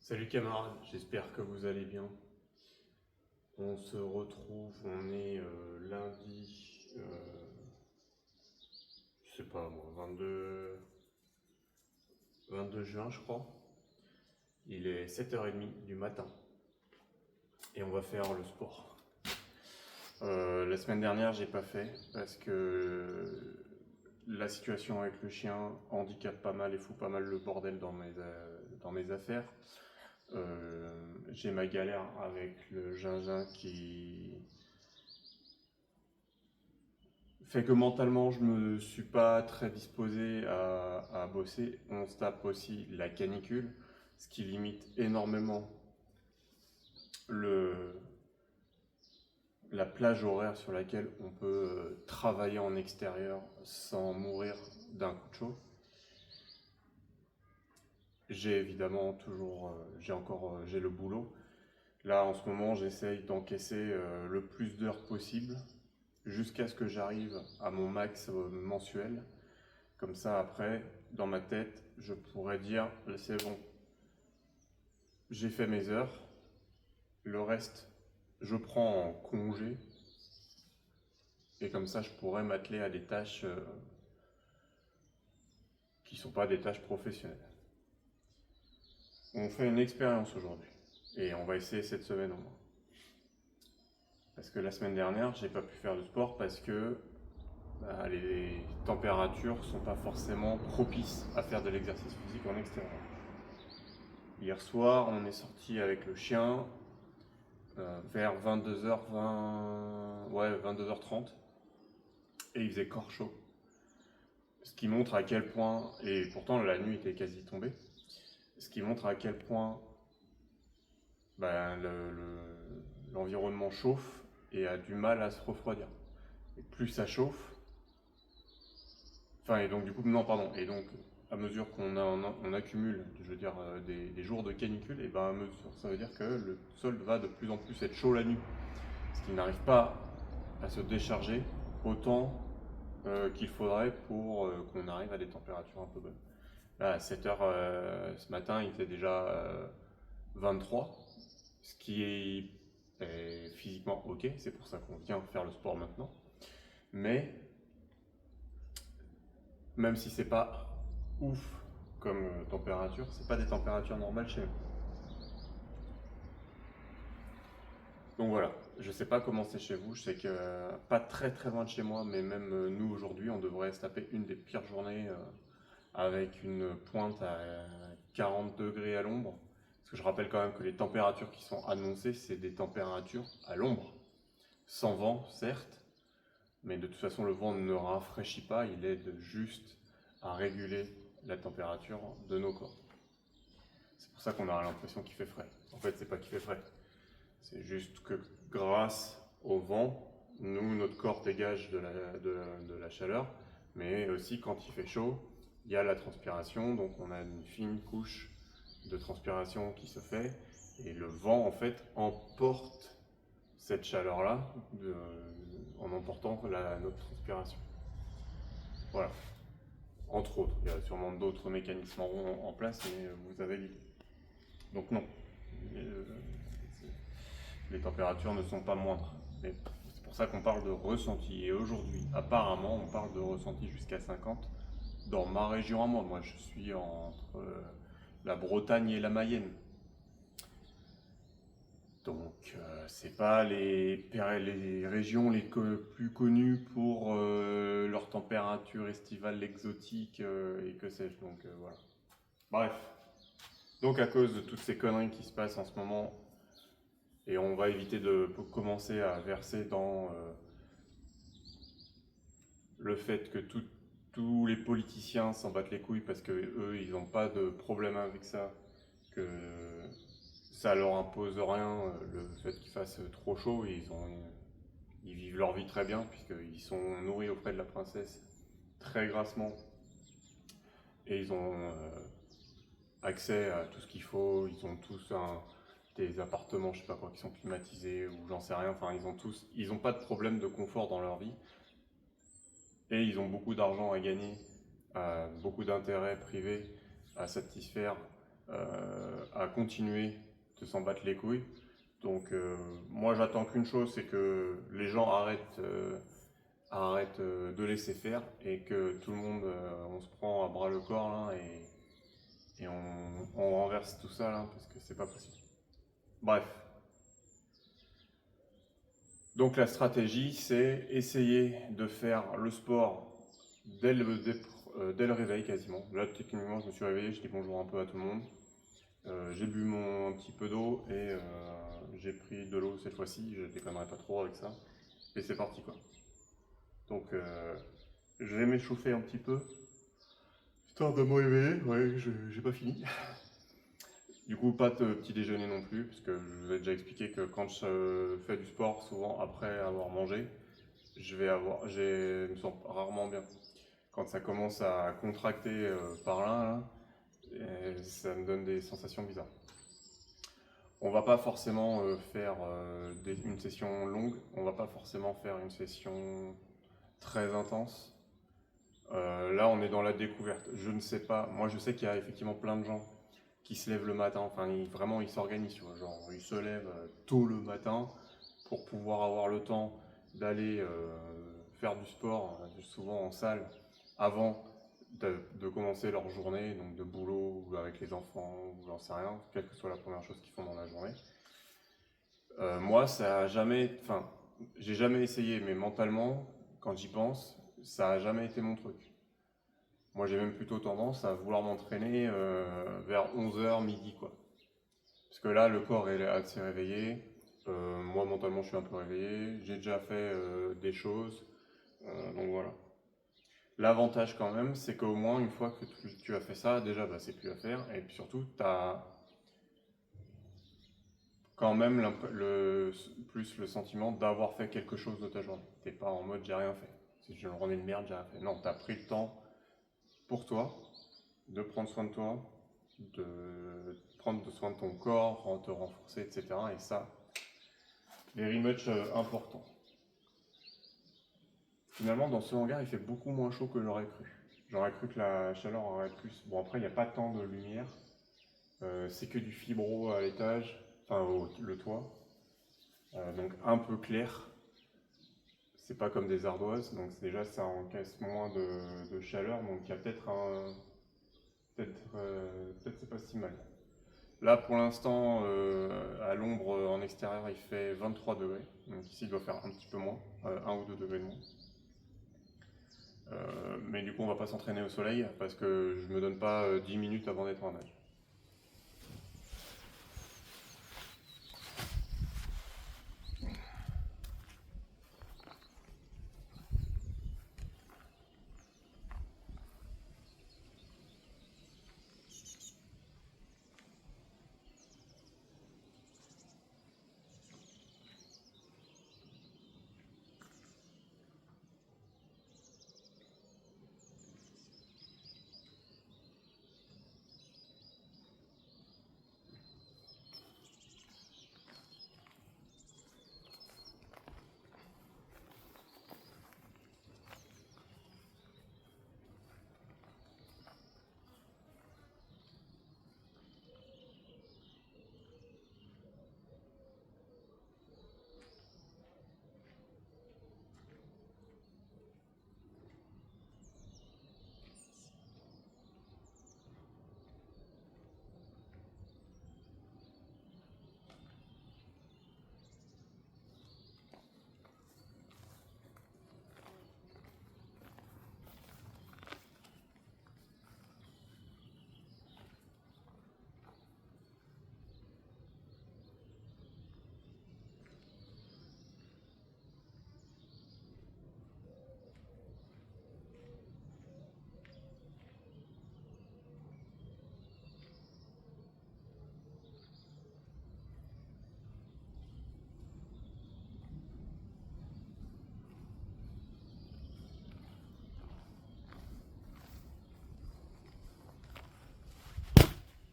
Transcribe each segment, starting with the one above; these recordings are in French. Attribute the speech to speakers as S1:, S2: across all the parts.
S1: Salut camarades, j'espère que vous allez bien. On se retrouve, on est lundi, je sais pas moi, 22 juin je crois. Il est 7h30 du matin et on va faire le sport. La semaine dernière j'ai pas fait parce que la situation avec le chien handicape pas mal et fout pas mal le bordel dans mes affaires. J'ai ma galère avec le gingembre qui fait que mentalement je me suis pas très disposé à bosser. On se tape aussi la canicule, ce qui limite énormément le, la plage horaire sur laquelle on peut travailler en extérieur sans mourir d'un coup de chaud. J'ai évidemment toujours, j'ai le boulot. Là en ce moment j'essaye d'encaisser le plus d'heures possible jusqu'à ce que j'arrive à mon max mensuel. Comme ça, après, dans ma tête, je pourrais dire, c'est bon, j'ai fait mes heures, le reste, je prends en congé, et comme ça, je pourrais m'atteler à des tâches qui ne sont pas des tâches professionnelles. On fait une expérience aujourd'hui, et on va essayer cette semaine au moins. Parce que la semaine dernière, j'ai pas pu faire de sport parce que les températures sont pas forcément propices à faire de l'exercice physique en extérieur. Hier soir, on est sorti avec le chien vers 22h20, ouais, 22h30, et il faisait corps chaud. Ce qui montre à quel point, et pourtant la nuit était quasi tombée, ce qui montre à quel point ben, l'environnement chauffe et a du mal à se refroidir. Et plus ça chauffe, et donc du coup, non, pardon, et donc à mesure on accumule, je veux dire, des jours de canicule, et ben à mesure, ça veut dire que le sol va de plus en plus être chaud la nuit, ce qui n'arrive pas à se décharger autant qu'il faudrait pour qu'on arrive à des températures un peu bonnes. Là, à 7h ce matin, il était déjà 23, ce qui est physiquement ok, c'est pour ça qu'on vient faire le sport maintenant. Mais même si c'est pas ouf comme température, c'est pas des températures normales chez nous. Donc voilà, je sais pas comment c'est chez vous, je sais que pas très très loin de chez moi, mais même nous aujourd'hui, on devrait se taper une des pires journées avec une pointe à 40 degrés à l'ombre. Parce que je rappelle quand même que les températures qui sont annoncées, c'est des températures à l'ombre. Sans vent, certes, mais de toute façon, le vent ne rafraîchit pas, il aide juste à réguler la température de nos corps. C'est pour ça qu'on a l'impression qu'il fait frais. En fait, c'est pas qu'il fait frais. C'est juste que grâce au vent, nous, notre corps dégage de la chaleur, mais aussi quand il fait chaud, il y a la transpiration, donc on a une fine couche de transpiration qui se fait, et le vent en fait emporte cette chaleur-là en emportant notre transpiration. Voilà, entre autres. Il y a sûrement d'autres mécanismes en place, mais vous avez l'idée. Donc non, euh, les températures ne sont pas moindres. Mais c'est pour ça qu'on parle de ressenti. Et aujourd'hui, apparemment, on parle de ressenti jusqu'à 50 dans ma région à moi. Moi, je suis entre la Bretagne et la Mayenne. Donc, c'est pas les régions plus connues pour leur température estivale exotique et que sais-je. Donc, voilà. Bref. Donc, à cause de toutes ces conneries qui se passent en ce moment, et on va éviter de commencer à verser dans le fait que tous les politiciens s'en battent les couilles parce que eux ils n'ont pas de problème avec ça, que ça leur impose rien, le fait qu'il fasse trop chaud, ils vivent leur vie très bien puisqu'ils sont nourris auprès de la princesse très grassement et ils ont accès à tout ce qu'il faut, ils ont tous des appartements, je sais pas quoi, qui sont climatisés ou j'en sais rien, enfin ils ont pas de problème de confort dans leur vie. Et ils ont beaucoup d'argent à gagner, beaucoup d'intérêts privés à satisfaire à continuer de s'en battre les couilles. Donc moi j'attends qu'une chose, c'est que les gens arrêtent de laisser faire et que tout le monde on se prend à bras le corps là, et on renverse tout ça là, parce que c'est pas possible. Bref. Donc la stratégie, c'est essayer de faire le sport dès le réveil quasiment. Là, techniquement, je me suis réveillé, je dis bonjour un peu à tout le monde. J'ai bu mon petit peu d'eau et j'ai pris de l'eau cette fois-ci, je déconnerai pas trop avec ça. Et c'est parti quoi. Donc je vais m'échauffer un petit peu, histoire de me réveiller, ouais, j'ai pas fini. Du coup, pas de petit déjeuner non plus, parce que je vous ai déjà expliqué que quand je fais du sport, souvent après avoir mangé, je me sens rarement bien. Quand ça commence à contracter par là, ça me donne des sensations bizarres. On va pas forcément faire une session longue, on va pas forcément faire une session très intense. Là, on est dans la découverte. Je ne sais pas, moi je sais qu'il y a effectivement plein de gens qui se lèvent le matin, enfin vraiment ils s'organisent, tu vois, genre ils se lèvent tôt le matin pour pouvoir avoir le temps d'aller faire du sport, souvent en salle, avant de commencer leur journée, donc de boulot ou avec les enfants, ou j'en sais rien, quelle que soit la première chose qu'ils font dans la journée. Moi, ça a jamais, enfin, j'ai jamais essayé, mais mentalement, quand j'y pense, ça a jamais été mon truc. Moi, j'ai même plutôt tendance à vouloir m'entraîner vers 11h, midi, quoi. Parce que là, le corps est assez réveillé. Moi, mentalement, je suis un peu réveillé. J'ai déjà fait des choses. Donc voilà. L'avantage quand même, c'est qu'au moins, une fois que tu as fait ça, déjà, bah, c'est plus à faire. Et puis surtout, tu as quand même plus le sentiment d'avoir fait quelque chose de ta journée. T'es pas en mode j'ai rien fait. Si j'ai une journée de merde, j'ai rien fait. Non, tu as pris le temps pour toi, de prendre soin de toi, de prendre soin de ton corps, te renforcer, etc. Et ça, very much important. Finalement, dans ce hangar, il fait beaucoup moins chaud que j'aurais cru. J'aurais cru que la chaleur aurait plus. Bon, après, il n'y a pas tant de lumière. C'est que du fibro à l'étage, enfin le toit. Donc un peu clair. C'est pas comme des ardoises, donc déjà ça encaisse moins de chaleur. Donc il y a peut-être un. Peut-être c'est pas si mal. Là, pour l'instant, à l'ombre en extérieur, il fait 23 degrés. Donc ici, il doit faire un petit peu moins, 1 ou 2 degrés de moins. Mais du coup, on va pas s'entraîner au soleil parce que je me donne pas 10 minutes avant d'être en nage.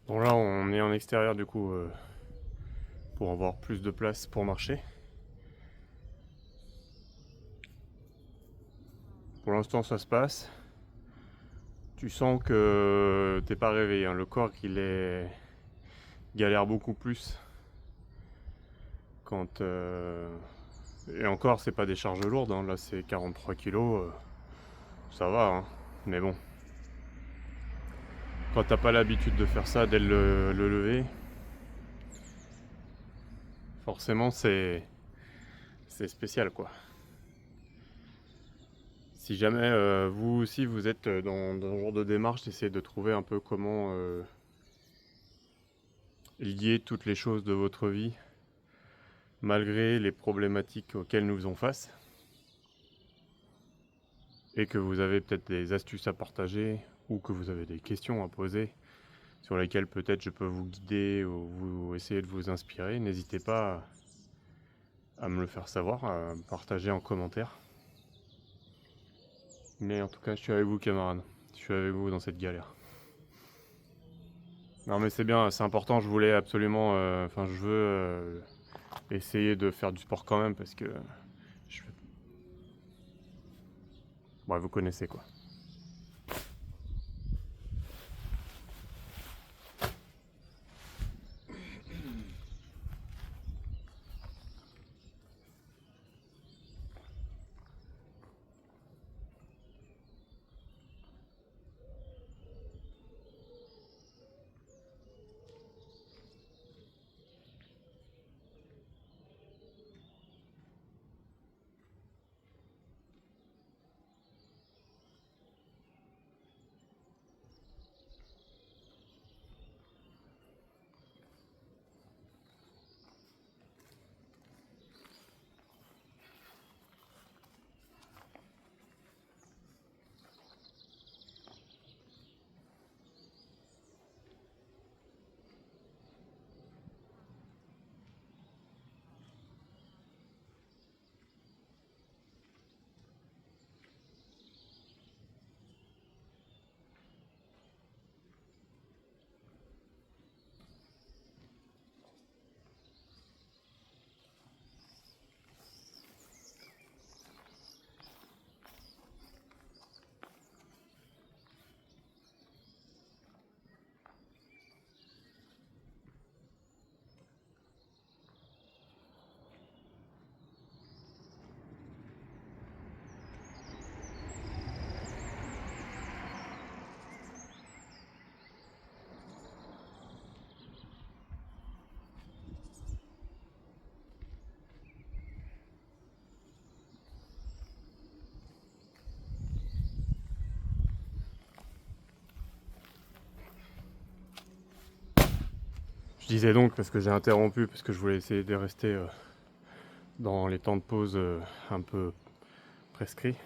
S1: Bon là, on est en extérieur du coup pour avoir plus de place pour marcher. Pour l'instant, ça se passe. Tu sens que t'es pas réveillé, hein. Le corps, il est
S2: galère beaucoup plus quand... Et encore, c'est pas des charges lourdes, hein. Là c'est 43 kilos, ça va, hein. Mais bon, quand t'as pas l'habitude de faire ça dès le lever, forcément c'est spécial quoi. Si jamais vous aussi vous êtes dans ce genre de démarche, essayez de trouver un peu comment lier toutes les choses de votre vie, malgré les problématiques auxquelles nous faisons face, et que vous avez peut-être des astuces à partager, ou que vous avez des questions à poser, sur lesquelles peut-être je peux vous guider ou vous essayer de vous inspirer. N'hésitez pas à me le faire savoir, à me partager en commentaire. Mais en tout cas, je suis avec vous, camarades. Je suis avec vous dans cette galère. Non mais c'est bien, c'est important, je voulais absolument... Enfin, je veux essayer de faire du sport quand même, parce que... Je... Bon, vous connaissez quoi. Je disais donc, parce que j'ai interrompu, parce que je voulais essayer de rester dans les temps de pause un peu prescrits,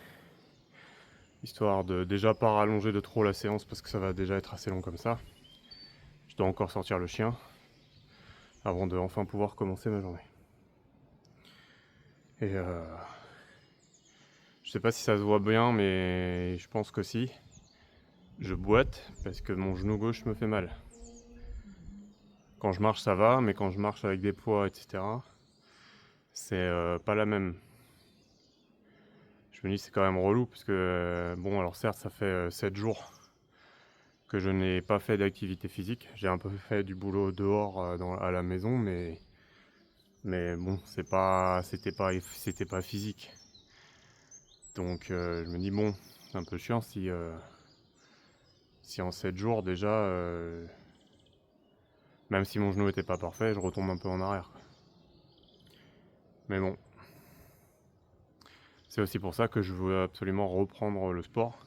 S2: histoire de déjà pas rallonger de trop la séance, parce que ça va déjà être assez long comme ça. Je dois encore sortir le chien, avant de enfin pouvoir commencer ma journée. Et je sais pas si ça se voit bien, mais je pense que si. Je boite, parce que mon genou gauche me fait mal. Quand je marche ça va, mais quand je marche avec des poids, etc., c'est pas la même. Je me dis c'est quand même relou, parce que, bon, alors certes, ça fait 7 jours que je n'ai pas fait d'activité physique. J'ai un peu fait du boulot dehors à la maison, mais bon, c'était pas physique. Donc je me dis bon, c'est un peu chiant si en 7 jours déjà, même si mon genou était pas parfait, je retombe un peu en arrière, quoi. Mais bon, c'est aussi pour ça que je veux absolument reprendre le sport,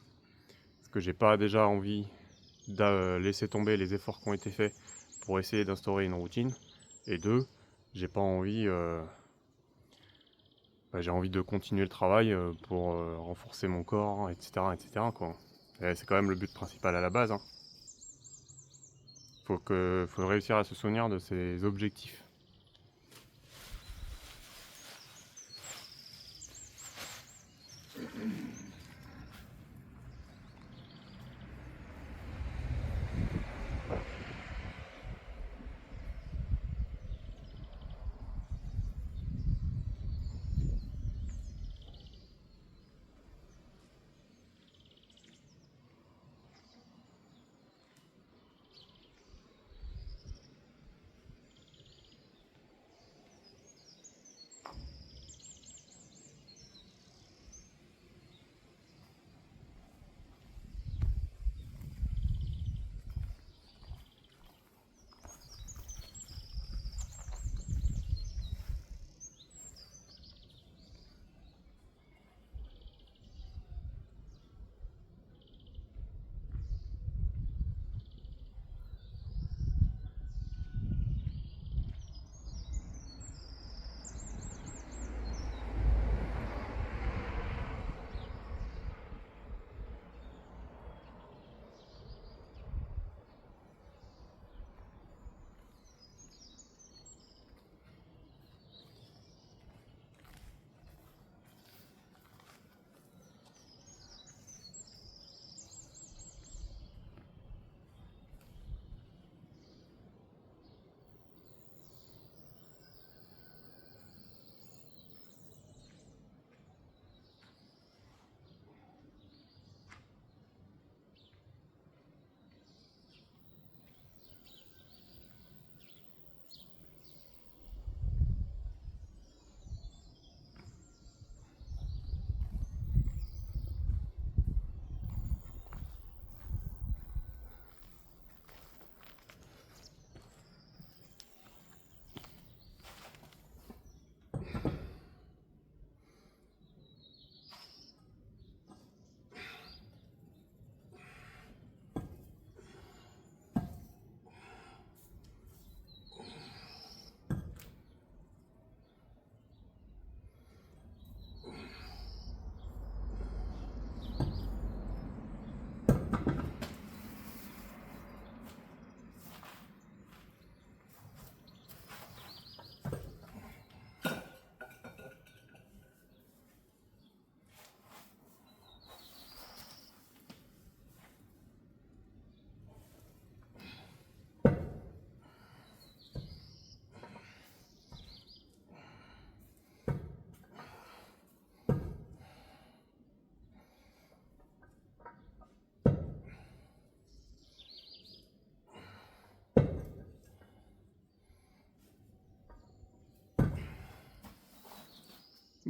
S2: parce que j'ai pas déjà envie de laisser tomber les efforts qui ont été faits pour essayer d'instaurer une routine. Et deux, j'ai pas envie, j'ai envie de continuer le travail pour renforcer mon corps, etc., etc., quoi. Et c'est quand même le but principal à la base, hein. Faut réussir à se souvenir de ses objectifs.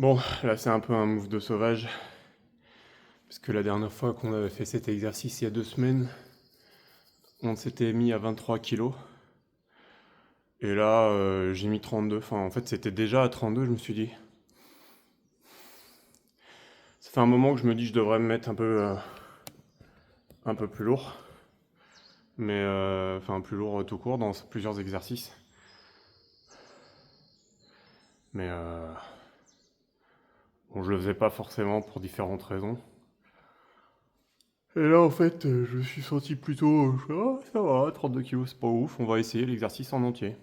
S2: Bon, là c'est un peu un move de sauvage, parce que la dernière fois qu'on avait fait cet exercice, il y a 2 semaines, on s'était mis à 23 kilos. Et là, j'ai mis 32. Enfin, en fait, c'était déjà à 32, je me suis dit. Ça fait un moment que je me dis que je devrais me mettre un peu plus lourd. Mais, enfin, plus lourd tout court dans plusieurs exercices. Mais, bon, je le faisais pas forcément pour différentes raisons. Et là, en fait, je me suis senti plutôt. Oh, ça va, 32 kilos, c'est pas ouf, on va essayer l'exercice en entier.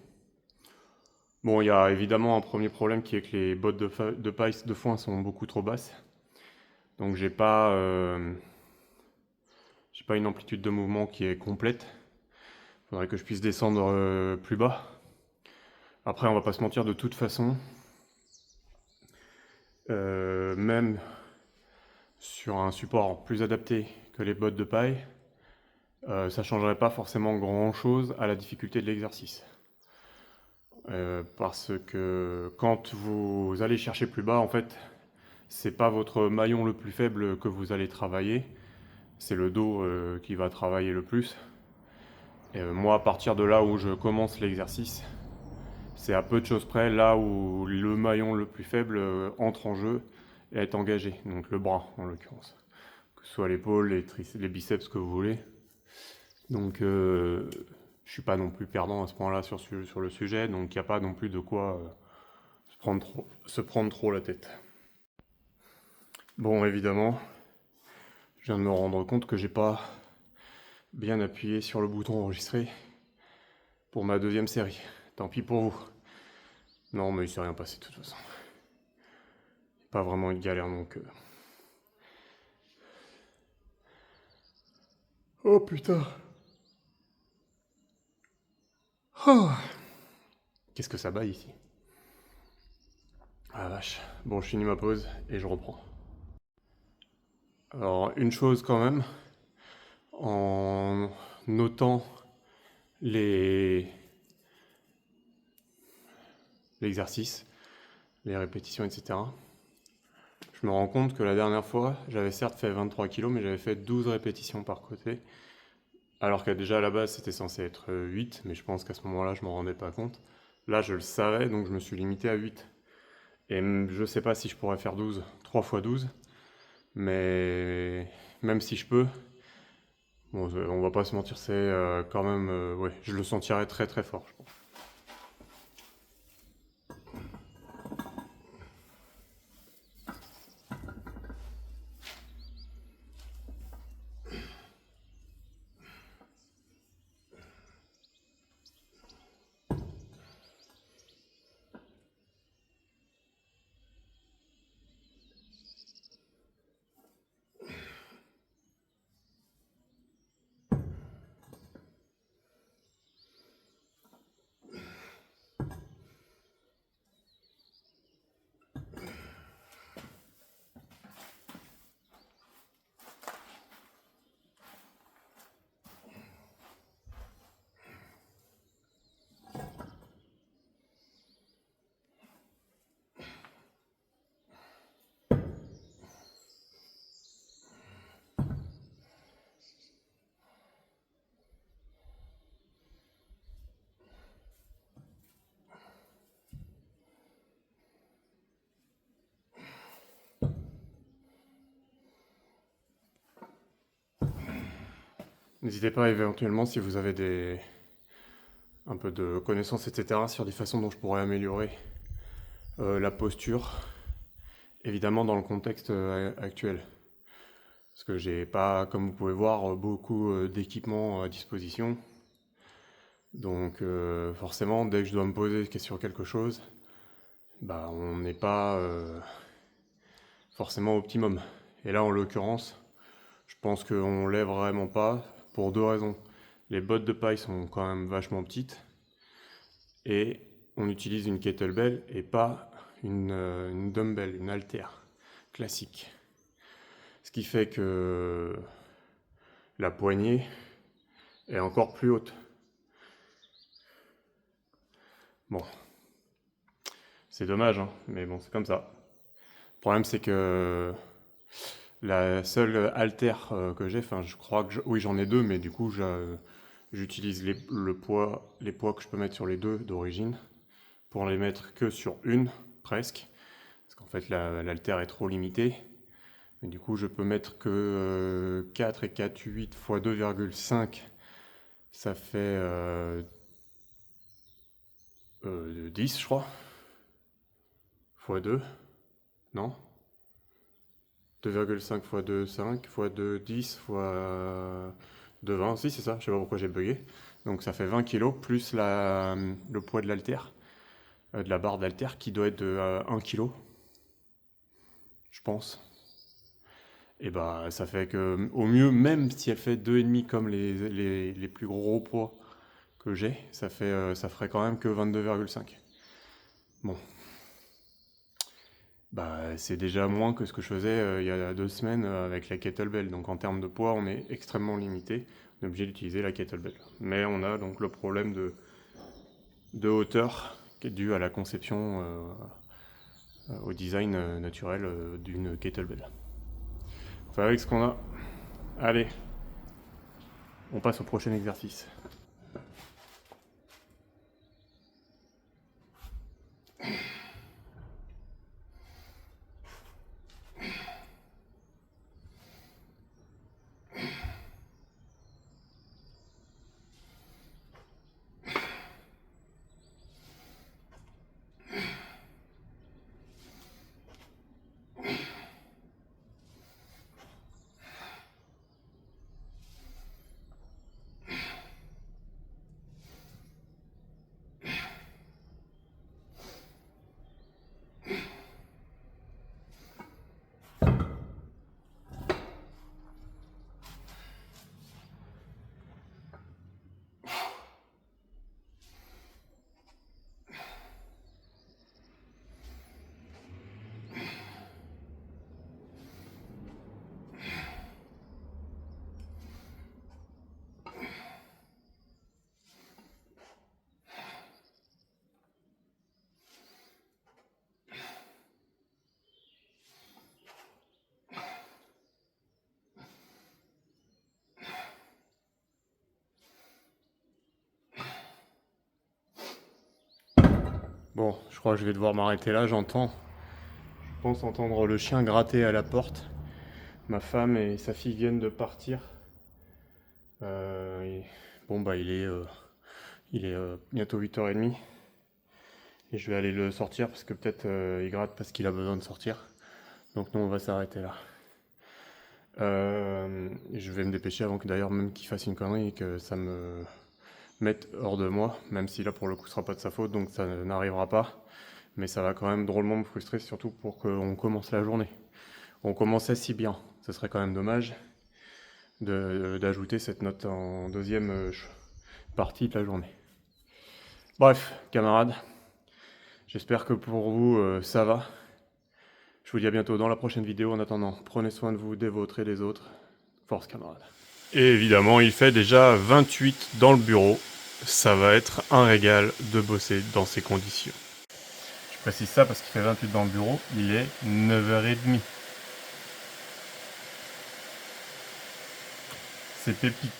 S2: Bon, il y a évidemment un premier problème qui est que les bottes de paille de foin sont beaucoup trop basses. Donc j'ai pas une amplitude de mouvement qui est complète. Il faudrait que je puisse descendre plus bas. Après, on va pas se mentir, de toute façon, même sur un support plus adapté que les bottes de paille, ça changerait pas forcément grand-chose à la difficulté de l'exercice. Parce que quand vous allez chercher plus bas, en fait, c'est pas votre maillon le plus faible que vous allez travailler, c'est le dos qui va travailler le plus. Et moi, à partir de là où je commence l'exercice, c'est à peu de choses près là où le maillon le plus faible entre en jeu et est engagé, donc le bras en l'occurrence. Que ce soit l'épaule, les biceps, ce que vous voulez. Donc je suis pas non plus perdant à ce point-là sur le sujet, donc il n'y a pas non plus de quoi se prendre trop la tête. Bon, évidemment, je viens de me rendre compte que j'ai pas bien appuyé sur le bouton enregistrer pour ma deuxième série. Tant pis pour vous. Non, mais il s'est rien passé de toute façon. Pas vraiment une galère donc. Oh putain. Oh. Qu'est-ce que ça baille ici? Ah la vache. Bon, je finis ma pause et je reprends. Alors, une chose quand même, en notant l'exercice, les répétitions, etc., je me rends compte que la dernière fois, j'avais certes fait 23 kilos, mais j'avais fait 12 répétitions par côté. Alors que déjà à la base, c'était censé être 8, mais je pense qu'à ce moment-là, je m'en rendais pas compte. Là, je le savais, donc je me suis limité à 8. Et je sais pas si je pourrais faire 12, 3 fois 12, mais même si je peux, bon, on va pas se mentir, c'est quand même, ouais, je le sentirais très très fort, je pense. N'hésitez pas éventuellement si vous avez un peu de connaissances, etc., sur des façons dont je pourrais améliorer la posture, évidemment dans le contexte actuel. Parce que j'ai pas, comme vous pouvez voir, beaucoup d'équipements à disposition. Donc forcément, dès que je dois me poser sur quelque chose, bah, on n'est pas forcément optimum. Et là, en l'occurrence, je pense qu'on l'est vraiment pas pour 2 raisons. Les bottes de paille sont quand même vachement petites et on utilise une kettlebell et pas une dumbbell, une haltère classique. Ce qui fait que la poignée est encore plus haute. Bon, c'est dommage, hein, mais bon, c'est comme ça.
S1: problème, c'est que la seule haltère que j'ai, enfin, je crois que oui, j'en ai deux, mais du coup, j'utilise les poids que je peux mettre sur les deux d'origine pour les mettre que sur une, presque, parce qu'en fait, l'haltère est trop limitée. Et du coup, je peux mettre que 4 et 4, 8 fois 2,5, ça fait 10, je crois, fois 2, non 2,5 fois 2, 5, fois 2, 10, fois 2, 20, si c'est ça, je sais pas pourquoi j'ai bugué. Donc ça fait 20 kg plus le poids de l'haltère, de la barre d'haltère qui doit être de 1 kg, je pense. Et bah ça fait que, au mieux, même si elle fait 2,5 comme les plus gros poids que j'ai, ça ferait quand même que 22,5. Bon. Bah, c'est déjà moins que ce que je faisais il y a 2 semaines avec la kettlebell. Donc en termes de poids, on est extrêmement limité. On est obligé d'utiliser la kettlebell. Mais on a donc le problème de hauteur qui est dû à la conception, au design naturel d'une kettlebell. Enfin, avec ce qu'on a, allez, on passe au prochain exercice. Bon, je crois que je vais devoir m'arrêter là, je pense entendre le chien gratter à la porte. Ma femme et sa fille viennent de partir. Bon bah il est bientôt 8h30. Et je vais aller le sortir parce que peut-être il gratte parce qu'il a besoin de sortir. Donc nous on va s'arrêter là. Je vais me dépêcher avant que d'ailleurs même qu'il fasse une connerie et que ça me mette hors de moi, même si là pour le coup ce sera pas de sa faute, donc ça n'arrivera pas. Mais ça va quand même drôlement me frustrer, surtout pour qu'on commence la journée. On commençait si bien, ce serait quand même dommage d'ajouter cette note en deuxième partie de la journée. Bref, camarades, j'espère que pour vous ça va. Je vous dis à bientôt dans la prochaine vidéo. En attendant, prenez soin de vous, des vôtres et des autres. Force, camarades. Et évidemment, il fait déjà 28 dans le bureau. Ça va être un régal de bosser dans ces conditions. Je précise ça parce qu'il fait 28 dans le bureau. Il est 9h30. C'est pépite.